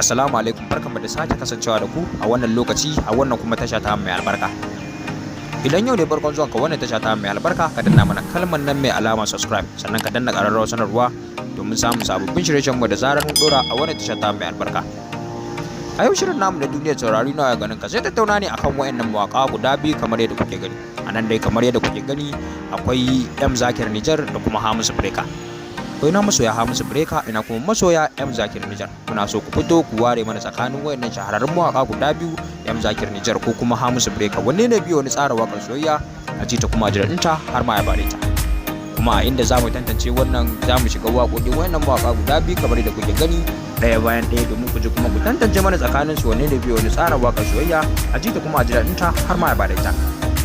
Assalamu alaikum, barkanmu da sake kasancewa da ku a wannan lokaci a wannan kuma tasha ta mai albarka. Idan yau ne farkon zuwan ka wannan tasha ta mai albarka, ka danna mana kalmar nan mai alama subscribe, sannan ka danna ƙararrawar sanarwa domin samun sababbin shirye-shiryen mu da zarar mun dora a wannan tasha ta mai albarka. A yau shirin namu da duniyar saurari na ganin ka sai tattauna ne akan wayannan mawaka guda biyu kamar yadda kuke gani. A nan dai kamar yadda kuke gani akwai M Zakir Niger da kuma Hamisu Breaker. Akwai na masoya Hamisu Breaker, ina kuma masoya M Zakir Niger. Muna so ku fito ku ware mana tsakanin wayannan shahararrun mawaka guda biyu, M Zakir Niger ko kuma Hamisu Breaker. Wanne ne biyo wani tsara wakar soyayya a ji ta kuma jiradinta har ma ya bare ta. Kuma a inda zamu tantance wannan zamu shiga waƙoƙin wayannan mawaka guda biyu kamar yadda kuke gani ɗaya bayan ɗaya domin ku ji kuma ku tantance mana tsakanin su wanne ne biyo wani tsara wakar soyayya a ji ta kuma jiradinta har ma ya bare ta.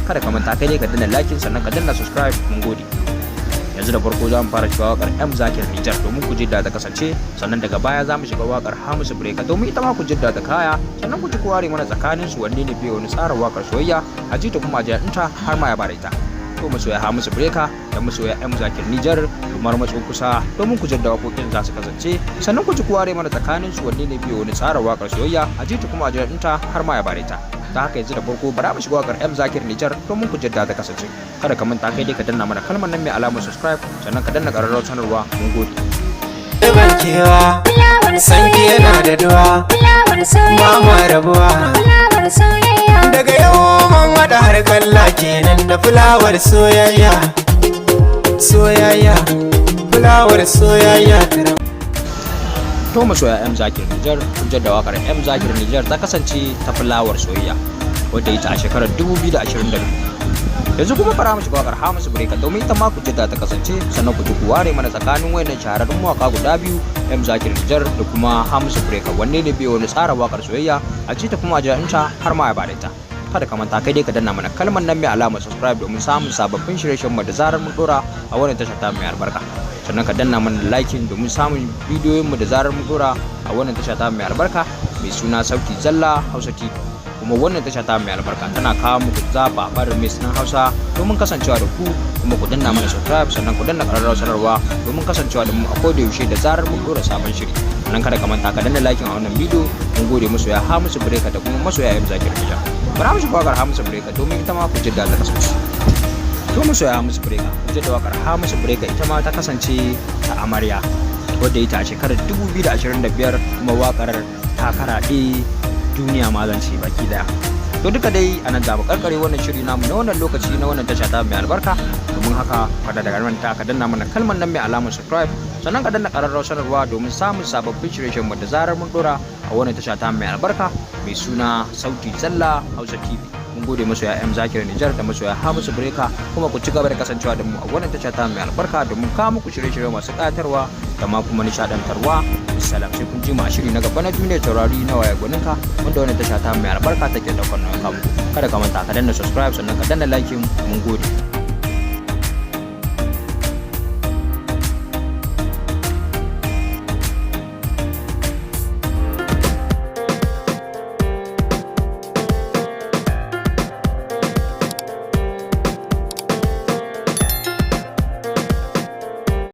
Kada ka manta kai ne ka danna like sannan ka danna subscribe, mun gode. Yanzu da farko za mu fara shiga wakar M Zakir Niger domin ku jidda ta kasance, sannan daga baya za mu shiga wakar Hamisu Breaker domin ita ma ku jidda ta kaya, sannan ku ji ku ware mana tsakanin su wanne ne biyo wani tsara wakar soyayya a ji ta kuma jiradinta har ma ya bare ta. To masoya Hamisu Breaker da masoya M Zakir Niger kumar matso kusa domin ku jidda wakokin za su kasance, sannan ku ji ku ware mana tsakanin su wanne ne biyo wani tsara wakar soyayya a ji ta kuma jiradinta har ma ya bare ta. Ta haka yanzu da farko bara mu shiga wakar M Zakir Niger domin ku jidda ta kasance. Kada ka manta kai dai ka danna mana kalmar nan mai alamar subscribe, sannan ka danna ƙararrawar sanarwa, mun gode. Barkewa sanki yana da duwa ba ma rabuwa daga yau man wada har kalla kenan da fulawar soyayya fulawar soyayya. To masoya M Zakir Niger, hujjar da wakar M Zakir Niger ta kasance ta fulawar soyayya wadda ita a shekarar 2022. Yanzu kuma fara mu shiga wakar Hamisu Breaker domin ita ma ku jidda ta kasance, sannan ku ji ku ware mana tsakanin wayannan shahararrun mawaka guda biyu M Zakir Niger da kuma Hamisu Breaker wanne ne biyo wani tsara wakar soyayya a ji ta kuma jiradinta har ma ya bare ta. Kada ka manta kai dai ka danna mana kalmar nan mai alamar subscribe domin samun sababbin shirye-shiryen mu da zarar mun dora a wannan tasha ta mai albarka. Sannan ka danna mana liking domin samun bidiyoyin mu da zarar mun dora a wannan tasha ta mai albarka mai suna Sauti Zalla Hausa TV. Kuma wannan tasha ta mai albarka tana kawo muku zababar mai sunan Hausa domin kasancewa da ku, kuma ku danna mana subscribe sannan ku danna ƙararrawar sanarwa domin kasancewa da mu a koda yaushe da zarar mun dora sabon shiri. Sannan kada ka manta ka danna liking a wannan bidiyo. Mun gode masoya Hamisu Breaker da kuma masoya M Zakir Niger. Bara mu shiga wakar Hamisu Breaker domin ita ma ku jidda ta kasance. To masoya Hamisu Breaker, ku jidda wakar Hamisu Breaker ita ma ta kasance ta amarya wadda ita a shekarar 2025, kuma wakar ta karaɗe duniya ma zan ce baki daya. To duka dai anan da mu karkare wannan shiri namu na wannan lokaci na wannan tasha ta mai albarka. Domin haka kada daga manta ka danna mana kalmar nan mai alamar subscribe, sannan ka danna ƙararrawar sanarwa domin samun sababbin shirye-shiryen mu da zarar mun dora a wannan tasha ta mai albarka mai suna Sauti Zalla Hausa TV. Mun gode masoya M Zakir Niger da masoya Hamisu Breaker, kuma ku ci gaba da kasancewa da mu a wannan tasha ta mai albarka domin kawo muku shirye-shirye masu ƙayatarwa da ma kuma nishadantarwa. Assalam, sai kun ji mu a shiri na gaba na duniyar taurari na waya gwaninka wanda wannan tasha ta mai albarka take daukar nauyin kamu. Kada ka manta ka danna subscribe sannan ka danna like, mun gode.